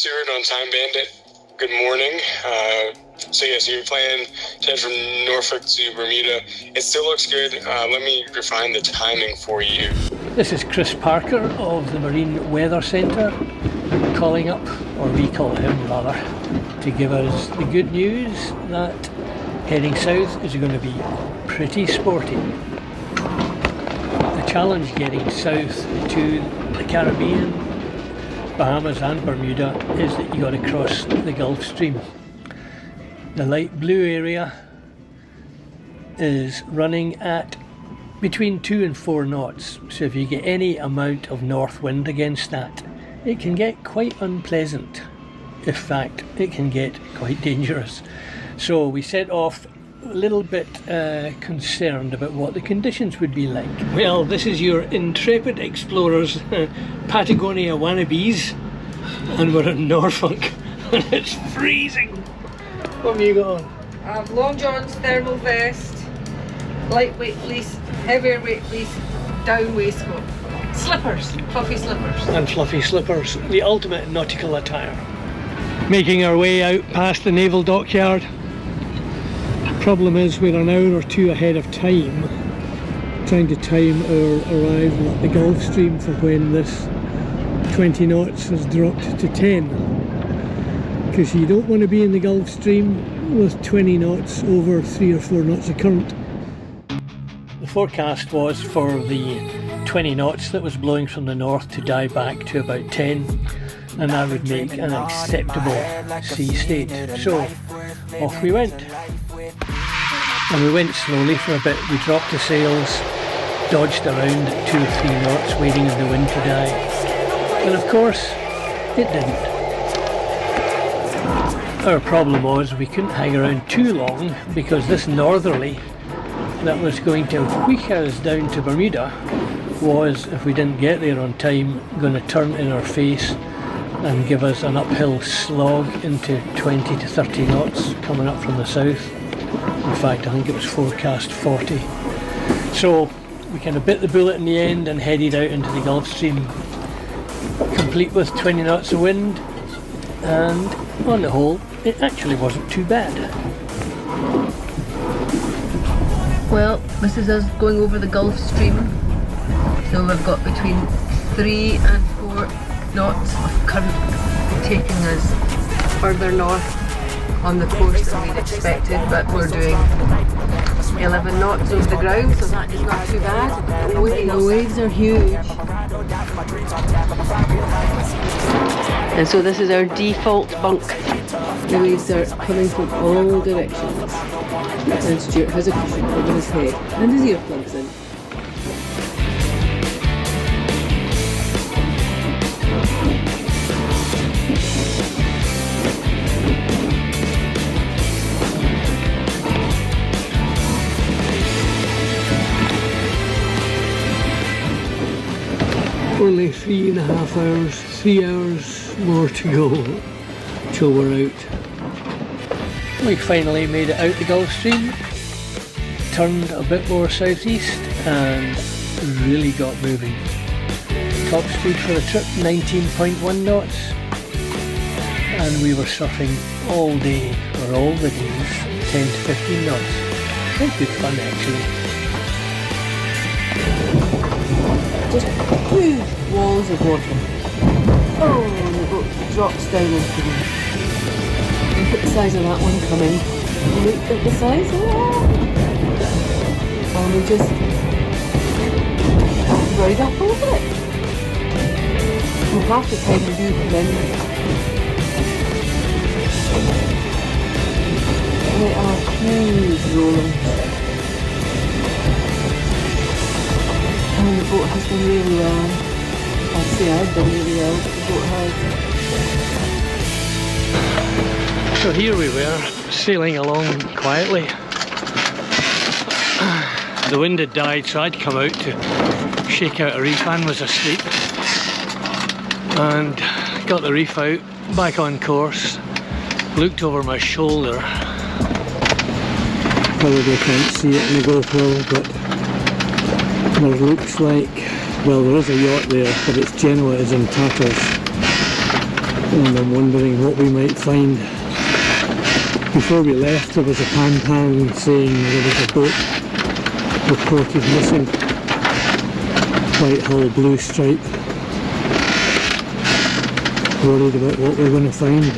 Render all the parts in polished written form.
Stuart on Time Bandit. Good morning. So you're planning to head from Norfolk to Bermuda. It still looks good. Let me refine the timing for you. This is Chris Parker of the Marine Weather Centre calling up, or we call him rather, to give us the good news that heading south is going to be pretty sporty. The challenge getting south to the Caribbean, Bahamas and Bermuda is that you got to cross the Gulf Stream. The light blue area is running at between 2 and 4 knots, so if you get any amount of north wind against that, it can get quite unpleasant. In fact, it can get quite dangerous. So we set off a little bit concerned about what the conditions would be like. Well, this is your intrepid explorers, Patagonia wannabes, and we're in Norfolk and it's freezing. What have you got on? Long johns, thermal vest, lightweight fleece, heavier weight fleece, down waistcoat, slippers, fluffy slippers. And fluffy slippers, the ultimate nautical attire. Making our way out past the naval dockyard. Problem is we're an hour or two ahead of time, trying to time our arrival at the Gulf Stream for when this 20 knots has dropped to 10, because you don't want to be in the Gulf Stream with 20 knots over 3 or 4 knots of current. The forecast was for the 20 knots that was blowing from the north to die back to about 10, and that would make an acceptable sea state. So off we went. And we went slowly for a bit. We dropped the sails, dodged around 2 or 3 knots, waiting for the wind to die. And of course, it didn't. Our problem was we couldn't hang around too long, because this northerly that was going to wheek us down to Bermuda was, if we didn't get there on time, going to turn in our face and give us an uphill slog into 20 to 30 knots coming up from the south. In fact, I think it was forecast 40. So we kind of bit the bullet in the end and headed out into the Gulf Stream, complete with 20 knots of wind, and on the whole, it actually wasn't too bad. Well, this is us going over the Gulf Stream, so we've got between 3 and 4 knots of current taking us further north on the course that we'd expected, but we're doing 11 knots over the ground, so that is not too bad. The waves are huge. And so this is our default bunk. The waves are coming from all directions. And Stuart has a cushion over his head and his earplugs in. Only 3.5 hours, 3 hours more to go till we're out. We finally made it out the Gulf Stream, turned a bit more southeast and really got moving. Top speed for the trip 19.1 knots, and we were surfing all day, or all the days, 10 to 15 knots. Quite good fun actually. Just huge walls of water. Oh, and the boat drops down into them. Look at the size of that one coming. Look at the size of that. And we just ride up over it. And half the time we do come in. They are huge rollers. And the boat has done really well. I'd say I've done really well, but the boat has. So here we were, sailing along quietly. The wind had died, so I'd come out to shake out a reef. Anne was asleep. And got the reef out, back on course, looked over my shoulder. Probably can't see it in the GoPro, but there looks like, well, there is a yacht there, but its genoa is in tatters. and I'm wondering what we might find. Before we left, there was a pan saying there was a boat reported missing. White hull, blue stripe. Worried about what we're going to find.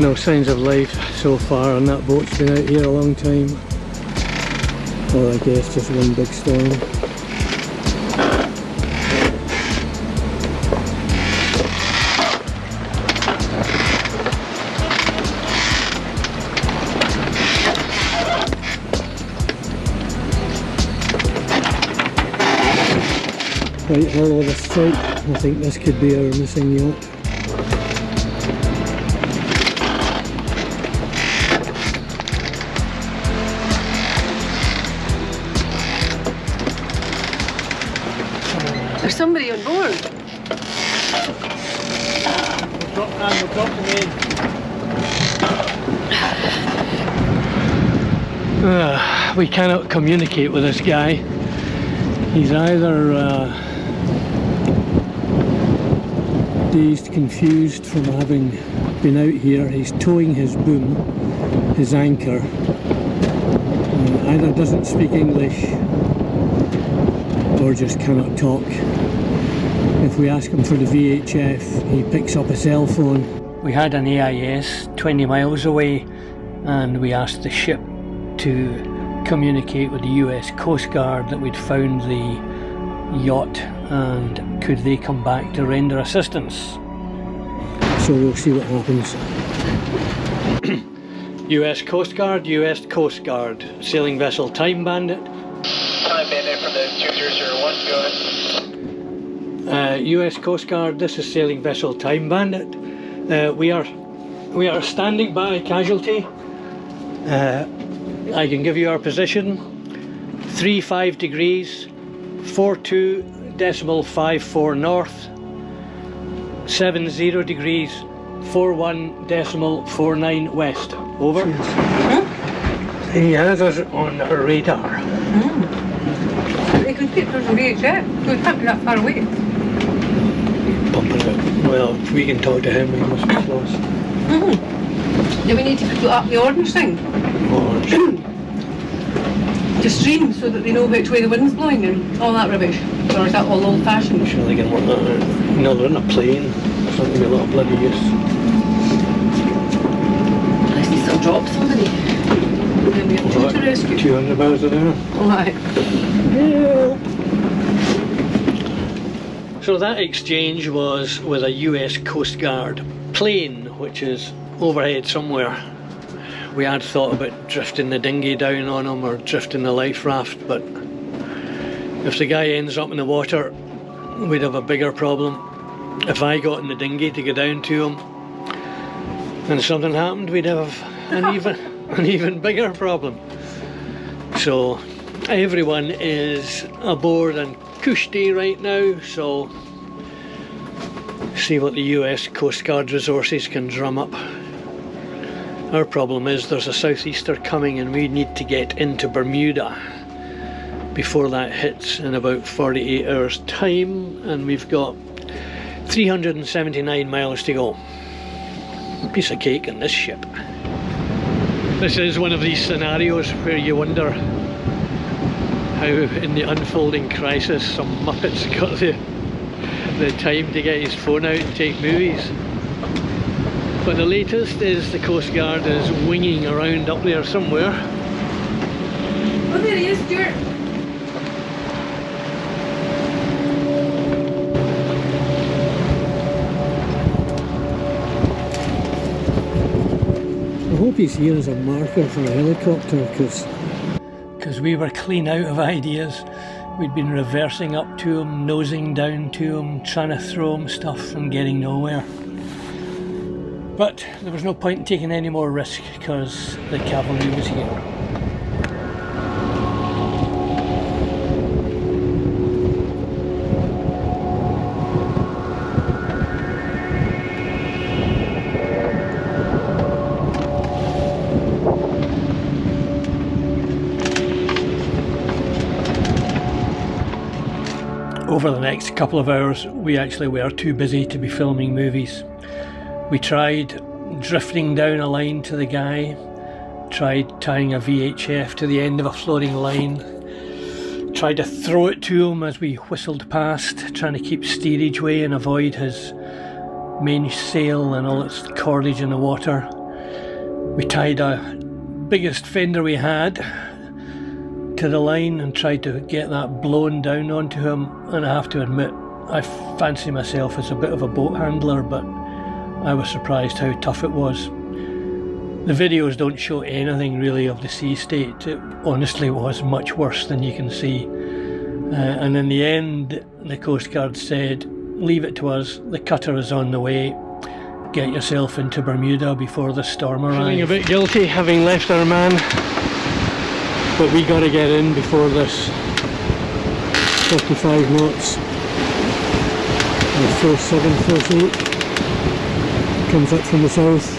No signs of life so far, and that boat's been out here a long time. Or I guess just one big storm. White hull with a stripe. I think this could be our missing yacht. There's somebody on board. We'll drop them in. We cannot communicate with this guy. He's either dazed, confused from having been out here. He's towing his boom, his anchor. Either doesn't speak English or just cannot talk. If we ask him for the VHF, he picks up a cell phone. We had an AIS 20 miles away, and we asked the ship to communicate with the US Coastguard that we'd found the yacht and could they come back to render assistance. So we'll see what happens. US Coastguard, US Coastguard, sailing vessel Time Bandit. Time Bandit from the 2001, go ahead. US Coastguard, this is sailing vessel Time Bandit. We are standing by casualty. I can give you our position. 35 degrees, 42.54 north, 70 degrees, 41.49 west. Over. He has us on our radar. They can keep us on VHF. We can't be that far away. Pumping it. Well, if we can talk to him, we must be close. Do we need to put up the orange thing? Orange. To stream so that they know which way the wind's blowing and all that rubbish? Or is that all old fashioned? Sure they can work that out. No, they're in a plane. It's not going to be a lot of bloody use. Unless they still drop somebody. Then we have two to rescue. 200 miles an hour. Alright. Yeah. So that exchange was with a US Coastguard plane, which is overhead somewhere. We had thought about drifting the dinghy down on him or drifting the life raft, but if the guy ends up in the water, we'd have a bigger problem. If I got in the dinghy to go down to him and something happened, we'd have an even bigger problem. So everyone is aboard and cushy right now, so see what the US Coast Guard resources can drum up. Our problem is there's a southeaster coming and we need to get into Bermuda before that hits in about 48 hours time, and we've got 379 miles to go. A piece of cake in this ship. This is one of these scenarios where you wonder how in the unfolding crisis some muppet's got the time to get his phone out and take movies. But the latest is the Coast Guard is winging around up there somewhere. Oh, there he is, Stuart. I hope he's here as a marker for a helicopter, because we were clean out of ideas. We'd been reversing up to him, nosing down to him, trying to throw him stuff and getting nowhere. But there was no point in taking any more risk because the cavalry was here. over the next couple of hours we actually were too busy to be filming movies. We tried drifting down a line to the guy, tried tying a VHF to the end of a floating line, tried to throw it to him as we whistled past, trying to keep steerage way and avoid his mainsail and all its cordage in the water. We tied a biggest fender we had to the line and tried to get that blown down onto him, and I have to admit I fancy myself as a bit of a boat handler, but I was surprised how tough it was. The videos don't show anything really of the sea state. It honestly was much worse than you can see. And in the end, the Coast Guard said, leave it to us, the cutter is on the way, get yourself into Bermuda before the storm arrives. Feeling a bit guilty having left our man, but we got to get in before this 35 knots, or force 7, force 8 comes up from the south.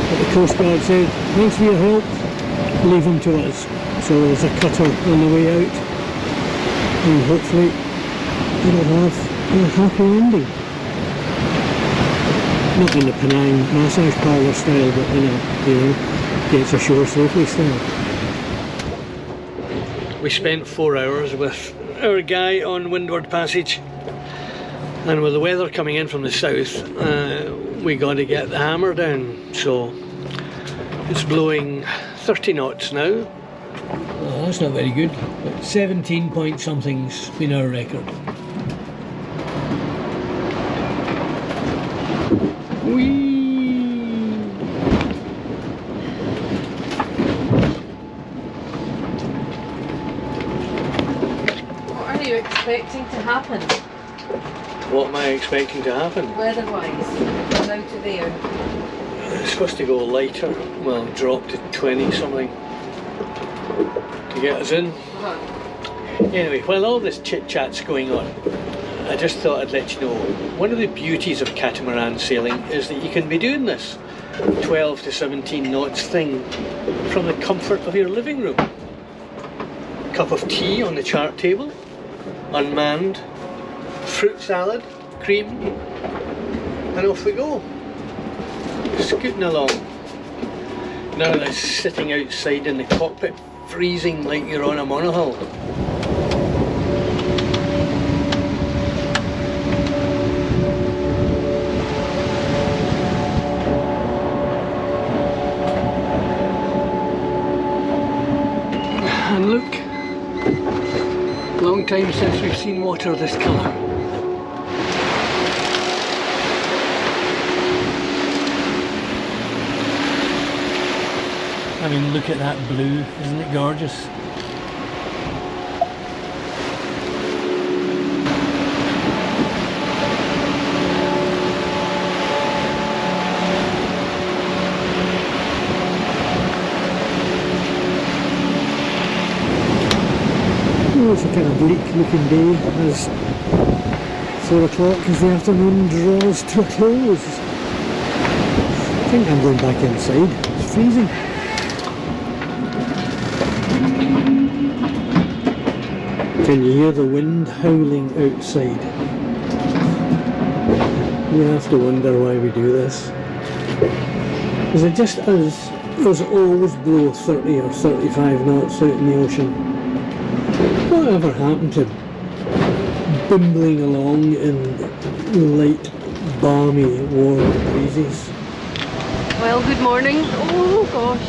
But the Coast Guard said, thanks for your help, leave them to us. So there's a cutter on the way out, and hopefully it'll have a happy ending. Not in the Penang massage parlour style, but in a, gets ashore safely style. We spent 4 hours with our guy on Windward Passage, and with the weather coming in from the south, we got to get the hammer down. So it's blowing 30 knots now. Oh, that's not very good, but 17 point something's been our record. Whee! What are you expecting to happen? What am I expecting to happen? Weather-wise, from now to there. It's supposed to go lighter, well, drop to 20 something to get us in. Anyway, while all this chit-chat's going on, I just thought I'd let you know, one of the beauties of catamaran sailing is that you can be doing this 12 to 17 knots thing from the comfort of your living room. Cup of tea on the chart table, unmanned, fruit salad, cream, and off we go. Scooting along. None of this sitting outside in the cockpit freezing like you're on a monohull. And look, long time since we've seen water this colour. I mean, look at that blue, isn't it gorgeous? Oh, it's a kind of bleak looking day as 4 o'clock as the afternoon draws to a close. I think I'm going back inside, it's freezing. Can you hear the wind howling outside? You have to wonder why we do this. Is it just us always blow 30 or 35 knots out in the ocean? Whatever happened to bumbling along in light, balmy, warm breezes? Well, good morning. Oh gosh.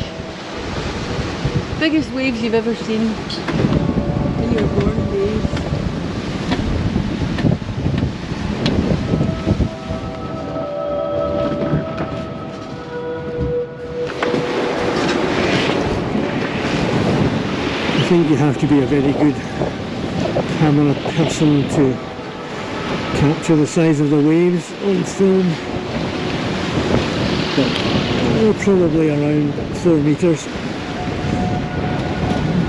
Biggest waves you've ever seen in your born days. I think you have to be a very good camera person to capture the size of the waves on film. But they're probably around 4 metres,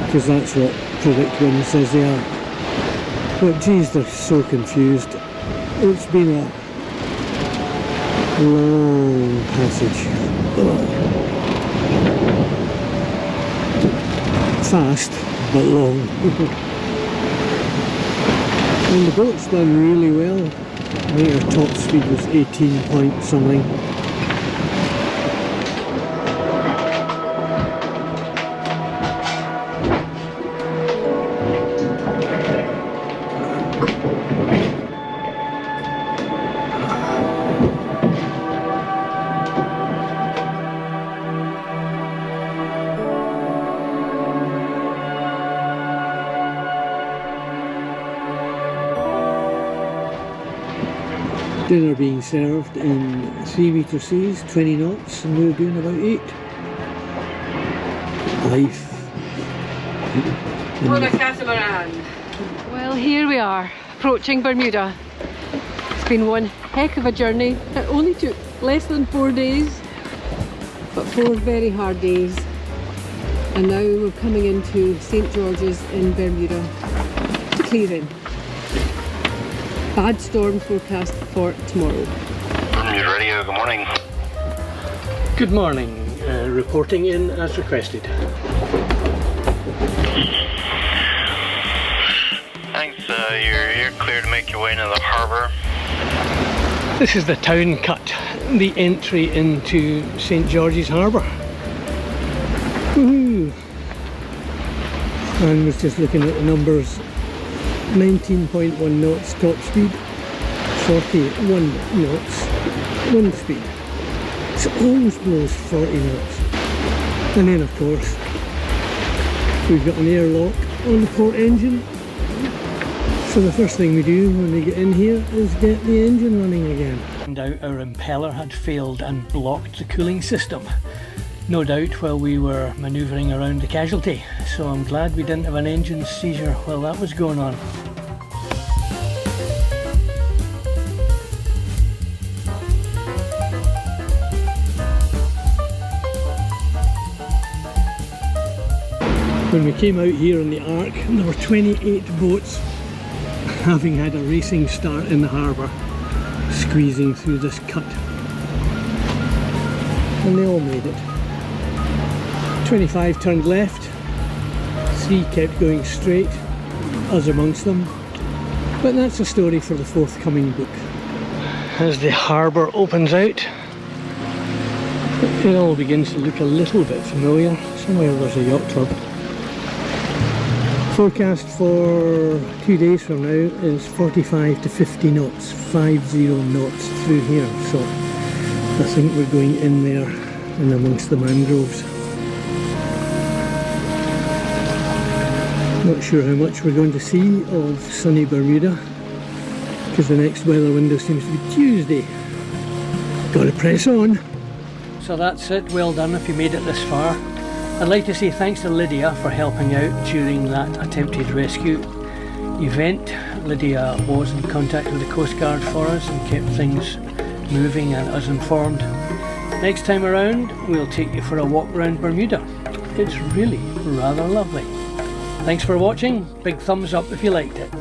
because that's what Predict Wind says they are. But geez, they're so confused. It's been a long passage. Fast, but long. And the boat's done really well. I think our top speed was 18 point something. Dinner being served in 3 metre seas, 20 knots, and we're doing about 8. Life. Well, here we are, approaching Bermuda. It's been one heck of a journey. It only took less than 4 days, but 4 very hard days. And now we're coming into St. George's in Bermuda to clear in. Bad storm forecast for tomorrow. Bermuda Radio, good morning. Good morning, reporting in as requested. Thanks, you're clear to make your way into the harbour. This is the town cut, the entry into St. George's Harbour. Woohoo! And was just looking at the numbers. 19.1 knots top speed, 41 knots wind speed. So it almost blows 40 knots. And then of course we've got an airlock on the port engine. So the first thing we do when we get in here is get the engine running again. Found out our impeller had failed and blocked the cooling system. No doubt while we were manoeuvring around the casualty, so I'm glad we didn't have an engine seizure while that was going on. When we came out here on the Ark, there were 28 boats having had a racing start in the harbour, squeezing through this cut. And they all made it. 25 turned left, 3 kept going straight, us amongst them. But that's a story for the forthcoming book. As the harbour opens out, it all begins to look a little bit familiar. Somewhere there's a yacht club. Forecast for 2 days from now is 45 to 50 knots, 50 knots through here. So I think we're going in there and amongst the mangroves. Not sure how much we're going to see of sunny Bermuda, because the next weather window seems to be Tuesday. Gotta press on. So that's it, well done if you made it this far. I'd like to say thanks to Lydia for helping out during that attempted rescue event. Lydia was in contact with the Coastguard for us and kept things moving and us informed. Next time around we'll take you for a walk around Bermuda. It's really rather lovely. Thanks for watching, big thumbs up if you liked it.